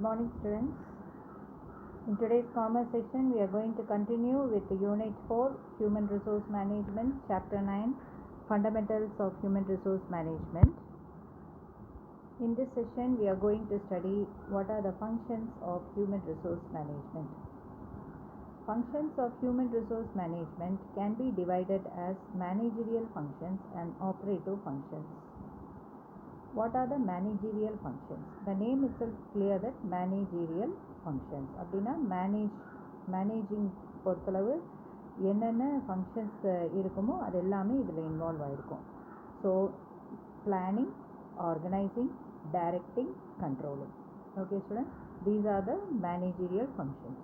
morning, students. In today's conversation, we are going to continue with Unit 4, Human Resource Management, Chapter 9, Fundamentals of Human Resource Management. In this session, we are going to study what are the functions of human resource management. Functions of human resource management can be divided as managerial functions and operative functions. What are the managerial functions? The name itself clear that managerial functions. அப்படின்னா managing பொறுத்தளவு என்னென்ன functions இருக்குமோ அது எல்லாமே இதில் involve ஆகிருக்கும். So planning, organising, directing, controlling. Okay student, these are the managerial functions.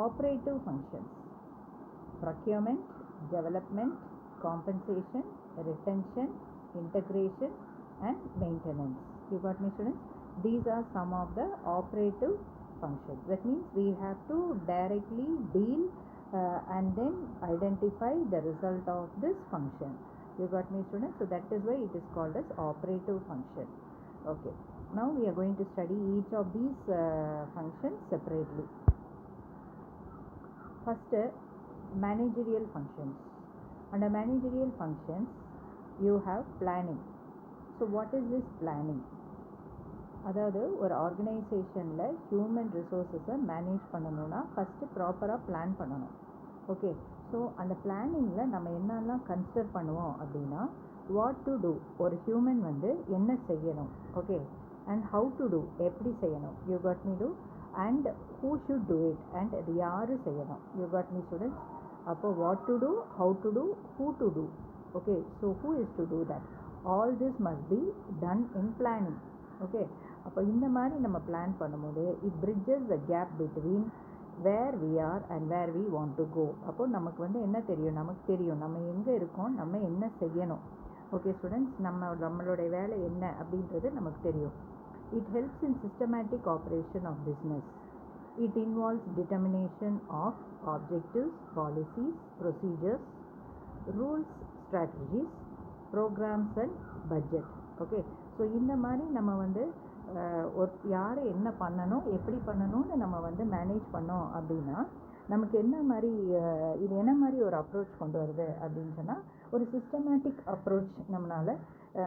Operative functions: procurement, development, compensation, retention, integration and maintenance. You got me, students? These are some of the operative functions. That means we have to directly deal and then identify the result of this function. You got me, students? So that is why it is called as operative function. Okay, now we are going to study each of these functions separately. First, managerial functions. Under managerial functions you have planning. So what is this planning? அதாவது ஒரு ஆர்கனைசேஷனில் human ரிசோர்ஸஸை manage பண்ணணும்னா first ப்ராப்பராக plan பண்ணணும். Okay, so அந்த பிளானிங்கில் நம்ம என்னெல்லாம் கன்சிடர் பண்ணுவோம் அப்படின்னா, வாட் டு டூ, ஒரு ஹியூமன் என்ன செய்யணும், okay, and how to do, எப்படி செய்யணும், you got me too, and who should do it, and அது யார் செய்யணும், யூ காட் மீ ஸ்டூடெண்ட்ஸ். அப்போ what to do, how to do, who to do. Okay, so who is to do that, all this must be done in planning. Okay, அப்போ இந்த மாதிரி நம்ம plan பண்ணும்போது it bridges the gap between where we are and where we want to go. அப்போ நமக்கு என்ன தெரியும், நமக்கு தெரியும் நம்ம எங்கே இருக்கோம், நம்ம என்ன செய்யணும். ஓகே ஸ்டூடெண்ட்ஸ், நம்மளுடைய வேலை என்ன அப்படின்றது நமக்கு தெரியும். It helps in systematic operation of business. It involves determination of objectives, policies, procedures, rules, strategies, programmes and budget. Okay, so இந்த மாதிரி நம்ம யார் என்ன பண்ணணும், எப்படி பண்ணணும்னு நம்ம மேனேஜ் பண்ணோம் அப்படின்னா நமக்கு என்ன மாதிரி இது என்ன மாதிரி ஒரு அப்ரோச் கொண்டு வருது அப்படின்னு சொன்னால், ஒரு சிஸ்டமேட்டிக் அப்ரோச் நம்மளால்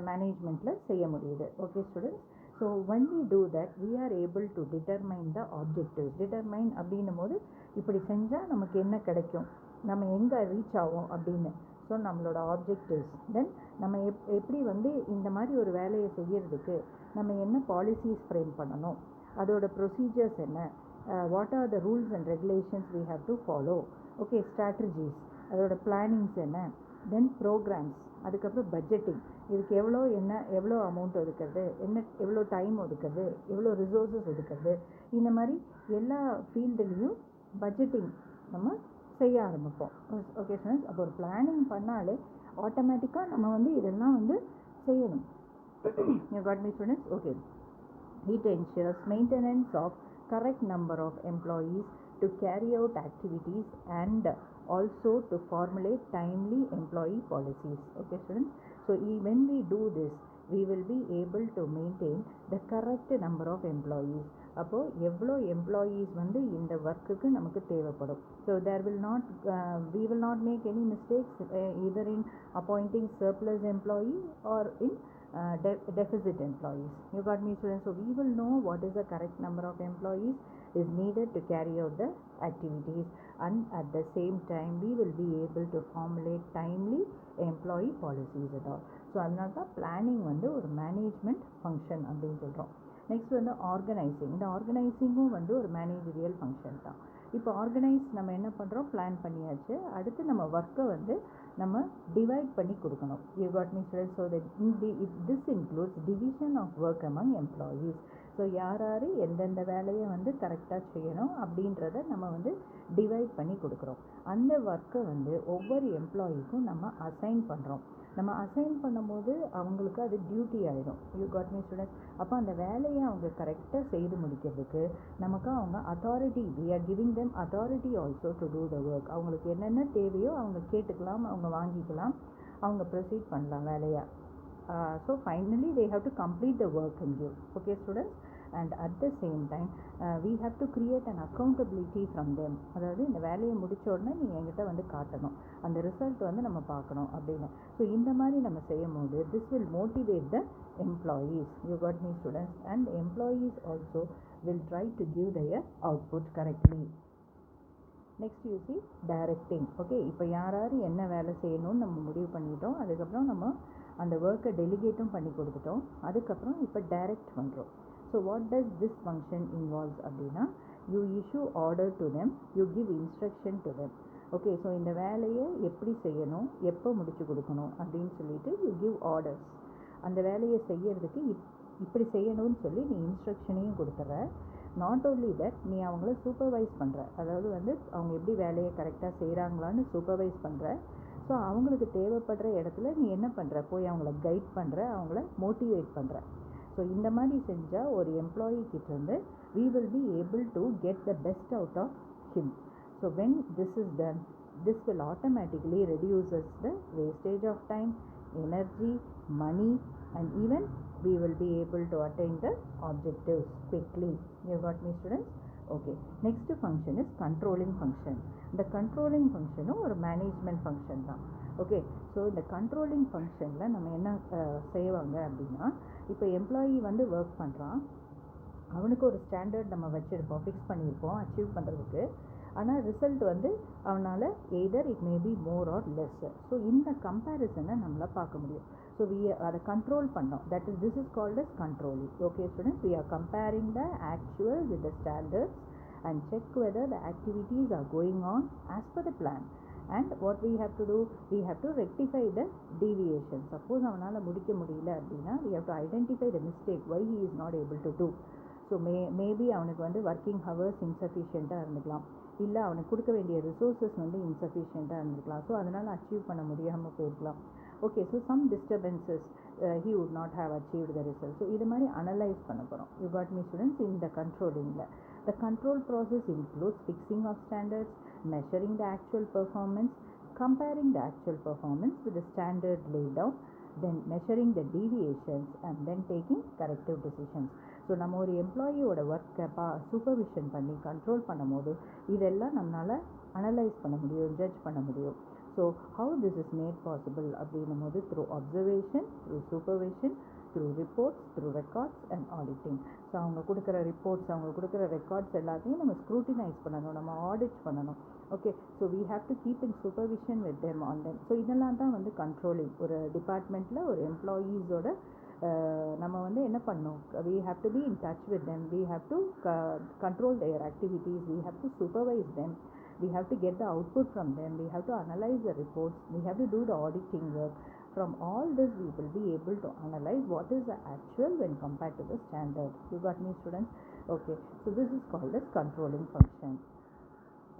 மேனேஜ்மெண்ட்டில் செய்ய முடியுது. Okay students, so when we do that we are able to determine the objectives. determine அப்படின்னும் போது இப்படி செஞ்சால் நமக்கு என்ன கிடைக்கும், நம்ம எங்கே ரீச் ஆகும் அப்படின்னு. ஸோ நம்மளோட ஆப்ஜெக்டிவ்ஸ், தென் நம்ம எப்படி இந்த மாதிரி ஒரு வேலையை செய்யறதுக்கு நம்ம என்ன பாலிசிஸ் ஃப்ரேம் பண்ணணும், அதோட ப்ரொசீஜர்ஸ் என்ன, what are the rules and regulations we have to follow. Okay, strategies, அதோட பிளானிங்ஸ் என்ன, தென் ப்ரோக்ராம்ஸ், அதுக்கப்புறம் பட்ஜெட்டிங், இதுக்கு எவ்வளோ அமௌண்ட் ஒதுக்குறது, எவ்வளோ டைம் ஒதுக்குறது, எவ்வளோ ரிசோர்ஸஸ் ஒதுக்குறது, இந்த மாதிரி எல்லா ஃபீல்டுலேயும் பட்ஜெட்டிங் நம்ம செய்ய ஆரம்பிப்போம். ஓகே ஸ்டூடெண்ட்ஸ், அப்போ ஒரு பிளானிங் பண்ணாலே ஆட்டோமேட்டிக்காக நம்ம இதெல்லாம் செய்யணும். You got me, students? Okay. It ensures maintenance of correct number of employees to carry out activities and also to formulate timely employee policies. Okay students, so when we do this we will be able to maintain the correct number of employees. அப்போ எவ்வளோ employees இந்த ஒர்க்குக்கு நமக்கு தேவைப்படும். So there will not we will not make any mistakes either in appointing surplus employee or in deficit employees. You got me, students? So we will know what is the correct number of employees is needed to carry out the activities, and at the same time we will be able to formulate timely employee policies at all. So அதனால தான் planning ஒரு management function அப்படின்னு சொல்கிறோம். Next organising. இந்த ஆர்கனைசிங்கும் ஒரு managerial function தான். இப்போ organise நம்ம என்ன பண்ணுறோம், பிளான் பண்ணியாச்சு, அடுத்து நம்ம ஒர்க்கை நம்ம டிவைட் பண்ணி கொடுக்கணும். You got me students? So this includes division of work among employees. So யார் எந்தெந்த வேலையை கரெக்டாக செய்யணும் அப்படின்றத நம்ம டிவைட் பண்ணி கொடுக்குறோம். அந்த ஒர்க்கை ஒவ்வொரு எம்ப்ளாயிக்கும் நம்ம அசைன் பண்ணுறோம். நம்ம அசைன் பண்ணும்போது அவங்களுக்கு அது டியூட்டி ஆகிடும். You got me students? அப்போ அந்த வேலையை அவங்க கரெக்டாக செய்து முடிக்கிறதுக்கு நமக்கு அவங்க authority, we are giving them authority also to do the work. அவங்களுக்கு என்னென்ன தேவையோ அவங்க கேட்டுக்கலாம், அவங்க வாங்கிக்கலாம், அவங்க ப்ரொசீட் பண்ணலாம் வேலையாக. So finally they have to complete the work and give. Okay students, and at the same time we have to create an accountability from them. அதாவது இந்த வேலையை முடிச்ச உடனே நீ என்கிட்ட வந்து காட்டணும், அந்த ரிசல்ட் வந்து நம்ம பார்க்கணும் அப்படின்னு. ஸோ இந்த மாதிரி நம்ம செய்யும் போது this will motivate the employees. You got me, students? And employees also will try to give their output correctly. Next you see directing. Okay, இப்போ யார் யார் என்ன வேலை செய்யணும்னு நம்ம முடிவு பண்ணிட்டோம், அதுக்கப்புறம் நம்ம அந்த ஒர்க்கை டெலிகேட்டும் பண்ணி கொடுத்துட்டோம், அதுக்கப்புறம் இப்போ டைரக்ட் பண்ணுறோம். So what does this function involves அப்படின்னா, you issue order to them, you give instruction to them. Okay, so இந்த வேலையை எப்படி செய்யணும், எப்போ முடிச்சு கொடுக்கணும் அப்படின்னு சொல்லிட்டு யூ கிவ் ஆர்டர்ஸ். அந்த வேலையை செய்யறதுக்கு இப்படி செய்யணும்னு சொல்லி நீ இன்ஸ்ட்ரக்ஷனையும் கொடுத்துட்ற. நாட் ஓன்லி தட், நீ அவங்கள சூப்பர்வைஸ் பண்ணுற, அதாவது வந்து அவங்க எப்படி வேலையை கரெக்டாக செய்கிறாங்களான்னு சூப்பர்வைஸ் பண்ணுற. ஸோ அவங்களுக்கு தேவைப்படுற இடத்துல நீ என்ன பண்ணுற, போய் அவங்கள கைட் பண்ணுற, அவங்கள மோட்டிவேட் பண்ணுற. ஸோ இந்த மாதிரி செஞ்சால் ஒரு எம்ப்ளாயி கிட்டேருந்து we will be able to get the best out of him. So when this is done, this will automatically reduces the wastage of time, energy, money, and even we will be able to attain the objectives quickly. You got me, students? Okay, next function is controlling function. The controlling function ஒரு management function தான். Okay, so இந்த controlling ஃபங்க்ஷனில் நம்ம என்ன செய்வாங்க அப்படின்னா, இப்போ employee வந்து ஒர்க் பண்ணுறான், அவனுக்கு ஒரு ஸ்டாண்டர்ட் நம்ம வச்சுருப்போம், ஃபிக்ஸ் பண்ணியிருப்போம் அச்சீவ் பண்ணுறதுக்கு. ஆனால் ரிசல்ட் வந்து அவனால் either it may be more or less. So இந்த கம்பேரிசனை நம்மளால் பார்க்க முடியும். ஸோ அதை கண்ட்ரோல் பண்ணோம், that is this is called as controlling. Okay students, we are comparing the actual with the standards and check whether the activities are going on as per the plan. And what we have to do, we have to rectify the deviation. Suppose அவனால் முடிக்க முடியல அப்படின்னா we have to identify the mistake, why he is not able to do. So maybe அவனுக்கு வந்து working hours இன்சஃபிஷியண்ட்டாக இருந்துக்கலாம், இல்லை அவனுக்கு கொடுக்க வேண்டிய ரிசோர்ஸஸ் வந்து இன்சஃபிஷியண்ட்டாக இருந்துக்கலாம், ஸோ அதனால் அச்சீவ் பண்ண முடியாமல் போயிருக்கலாம். Okay, so some disturbances he would not have achieved the result. So இது மாதிரி அனலைஸ் பண்ண போகிறோம். You got me, students? இந்த கண்ட்ரோலிங்கில் the control process includes fixing of standards, measuring the actual performance, comparing the actual performance with the standard laid down, then measuring the deviations and then taking corrective decisions. So நம்ம ஒரு எம்ப்ளாயியோட ஒர்க்கை supervision பண்ணி control பண்ணும் போது இதெல்லாம் நம்மளால் analyse பண்ண முடியும், ஜட்ஜ் பண்ண முடியும். So how this is made possible அப்படின்னும் போது through observation, through supervision, through reports, through records and auditing. So அவங்க கொடுக்குற ரிப்போர்ட்ஸ், அவங்க கொடுக்குற ரெக்கார்ட்ஸ் எல்லாத்தையும் நம்ம ஸ்க்ரூட்டினைஸ் பண்ணணும், நம்ம ஆடிட் பண்ணணும். Okay, so we have to keep in supervision with them on them. So இதெல்லாம் தான் வந்து கண்ட்ரோலிங். ஒரு டிபார்ட்மெண்ட்டில் ஒரு எம்ப்ளாயீஸோட நம்ம வந்து என்ன பண்ணணும், we have to be in touch with them, we have to control their activities, we have to supervise them, we have to get the output from them, we have to analyze the reports, we have to do the auditing work. From all this we will be able to analyze what is the actual when compared to the standard. You got me, students? Okay, so this is called as controlling function.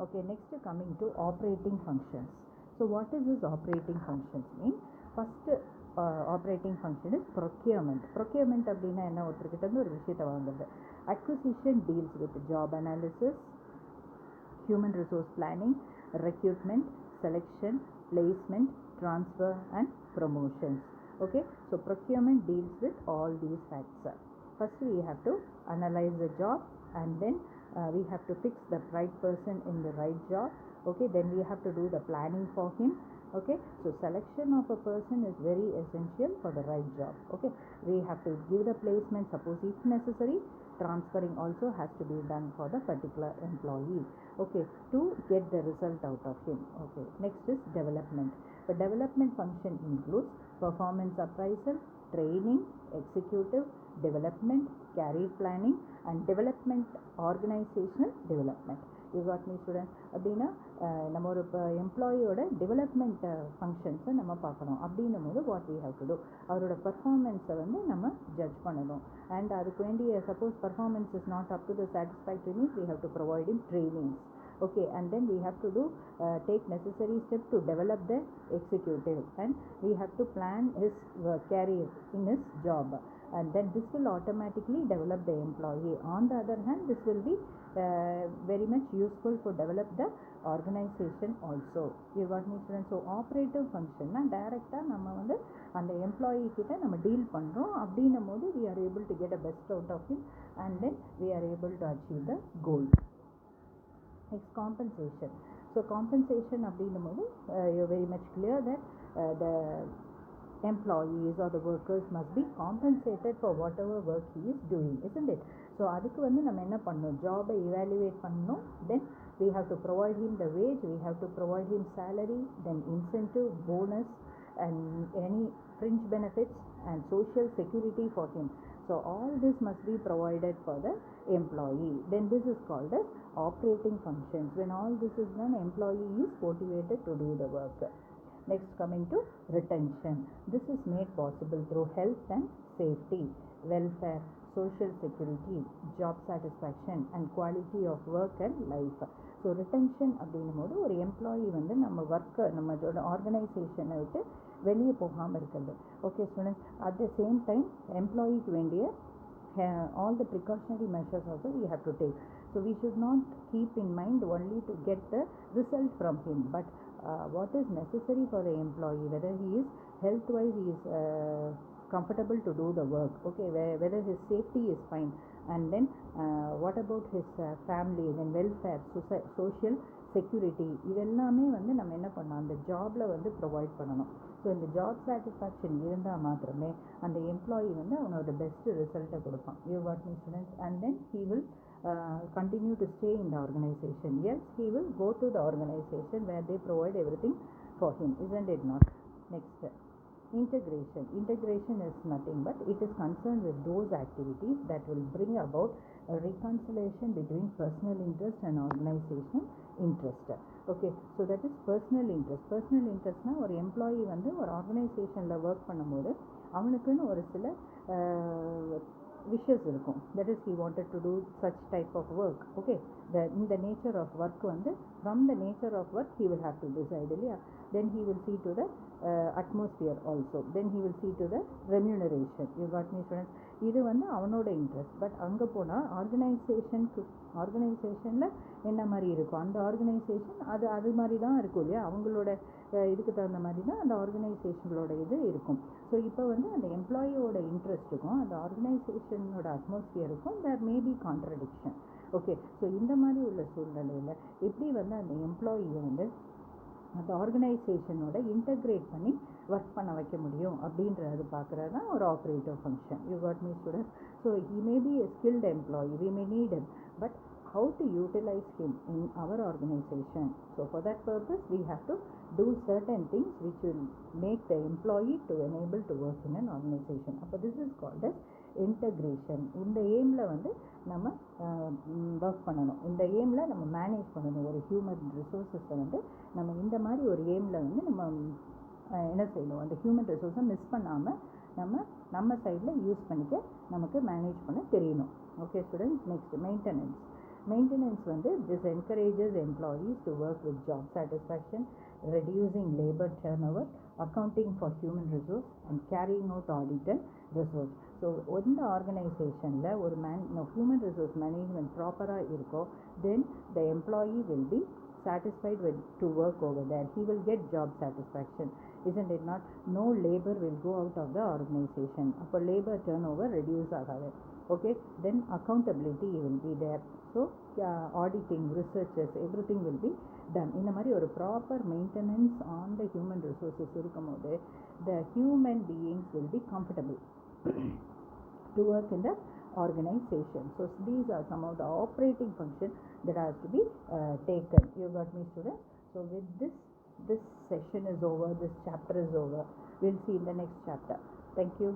Okay, next coming to operating functions. So what is this operating functions mean? First operating function is procurement. Procurement அப்படின்னா என்ன, ஒருத்தர்கிட்ட இருந்து ஒரு விஷயத்தை வாங்குறது. Acquisition deals with job analysis, human resource planning, recruitment, selection, placement, transfer and promotions. Okay, so procurement deals with all these facts. First we have to analyze the job and then we have to fix the right person in the right job. Okay, then we have to do the planning for him. Okay, so selection of a person is very essential for the right job. Okay, we have to give the placement, suppose if necessary transferring also has to be done for the particular employee. Okay, to get the result out of him. Okay, next is development. The development function includes performance appraisal, training, executive development, career planning and development, organizational development. You got me, students? அப்படின்னா நம்ம ஒரு எம்ப்ளாயியோட development ஃபங்க்ஷன்ஸை நம்ம பார்க்கணும். அப்படின்னும் போது what we have to do, அவரோட பர்ஃபார்மன்ஸை வந்து நம்ம ஜட்ஜ் பண்ணணும். அண்ட் அதுக்கு வேண்டிய suppose performance is not up to the satisfactory means we have to provide him trainings. Okay, and then we have to do take necessary steps to develop the executive and we have to plan his career in his job, and then this will automatically develop the employee. On the other hand, this will be very much useful for develop the organization also. You got me students? So operative function na direct நம்ம வந்து அந்த employee கிட்ட நம்ம deal பண்றோம் அப்படின்னும் போது we are able to get a best out of him and then we are able to achieve the goal. Next, compensation. So compensation அப்படின்னும் போது you're very much clear that the employees or the workers must be compensated for whatever work he is doing, isn't it? So அதுக்கு வந்து நம்ம என்ன பண்ணணும், ஜாபை evaluate பண்ணணும், then we have to provide him the wage, we have to provide him salary, then incentive, bonus and any fringe benefits and social security for him. So all this must be provided for the employee. Then this is called as operating functions. When all this is done, employee is motivated to do the work. Next, coming to retention. This is made possible through health and safety, welfare, social security, job satisfaction and quality of work and life. So retention அப்படின்னும் போது ஒரு employee வந்து நம்ம ஒர்க்கை நம்மளோட ஆர்கனைசேஷனை விட்டு வெளியே போகாமல் இருக்கிறது. Okay students, at the same time எம்ப்ளாயிக்கு வேண்டிய all the precautionary measures also we have to take. So we should not keep in mind only to get the result from him, but what is necessary for the employee, whether he is health wise he is comfortable to do the work, okay, whether his safety is fine, and then what about his family, then welfare, social security, இதெல்லாமே வந்து நம்ம என்ன பண்ணணும், அந்த ஜாப்ல வந்து provide பண்ணணும். So இந்த ஜாப் சாட்டிஸ்ஃபேக்ஷன் இருந்தால் மாத்திரமே அந்த எம்ப்ளாயி வந்து அவனோட பெஸ்ட் ரிசல்ட்டை கொடுப்பான். You got me students? And then he will continue to stay in the organization. Yes, he will go to the organization where they provide everything for him, isn't it not? Next, integration. Integration is nothing but it is concerned with those activities that will bring about a reconciliation between personal interest and organizational interest. Okay, so that is personal interest. Personal interest na ஒரு employee வந்து ஒரு ஆர்கனைசேஷனில் work பண்ணும்போது அவனுக்குன்னு ஒரு சில wishes இருக்கும். That is, he wanted to do such type of work. Okay, in the nature of work வந்து from the nature of work he will have to decide இல்லையா. Then he will see to the atmosphere also. Then he will see to the remuneration. You got me students? இது வந்து அவனோட interest. But அங்கே போனால் ஆர்கனைசேஷனில் என்ன மாதிரி இருக்கும், அந்த ஆர்கனைசேஷன் அது மாதிரி தான் இருக்கும் இல்லையா. அவங்களோட இதுக்கு தகுந்த மாதிரி தான் அந்த ஆர்கனைசேஷனோட இது இருக்கும். ஸோ இப்போ வந்து அந்த எம்ப்ளாயியோட இன்ட்ரெஸ்ட்டுக்கும் அந்த ஆர்கனைசேஷனோட அட்மாஸ்பியருக்கும் there may be contradiction. Okay, so இந்த மாதிரி உள்ள சூழ்நிலையில் எப்படி வந்து அந்த எம்ப்ளாயியை வந்து அந்த ஆர்கனைசேஷனோட இன்டகிரேட் பண்ணி ஒர்க் பண்ண வைக்க முடியும் அப்படின்றது பார்க்குறது தான் ஒரு operative function. You got me students? So he may be a skilled employee, we may need him, but how to utilize him in our organization. So for that purpose we have to do certain things which will make the employee to enable to work in an organization. அப்போ this is called as integration. இந்த எய்மில் வந்து நம்ம work பண்ணணும், இந்த எய்மில் நம்ம manage பண்ணணும். ஒரு human ரிசோர்ஸஸை வந்து நம்ம இந்த மாதிரி ஒரு எய்மில் வந்து நம்ம என்ன செய்யணும், அந்த ஹியூமன் ரிசோர்ஸை மிஸ் பண்ணாமல் நம்ம சைடில் யூஸ் பண்ணிக்க நமக்கு மேனேஜ் பண்ண தெரியணும். Okay students, next maintenance. Maintenance வந்து this encourages employees to work with job satisfaction, reducing labor turnover, accounting for human resource and carrying out audit and research. So இந்த ஆர்கனைசேஷனில் ஒரு ஹியூமன் ரிசோர்ஸ் மேனேஜ்மெண்ட் ப்ராப்பராக இருக்கோ, then the employee will be satisfied with to work over there. He will get job satisfaction, isn't it not? No labor will go out of the organization. அப்போ labor turnover reduce ஆகாது. Okay, then accountability will be there. So auditing, researches, everything will be done. இந்த மாதிரி ஒரு proper maintenance on the human resources இருக்கும்போது the human beings will be comfortable to work in the organization. So these are some of the operating functions that has to be taken. You got me students? So with this session is over, this chapter is over. We'll see in the next chapter. Thank you.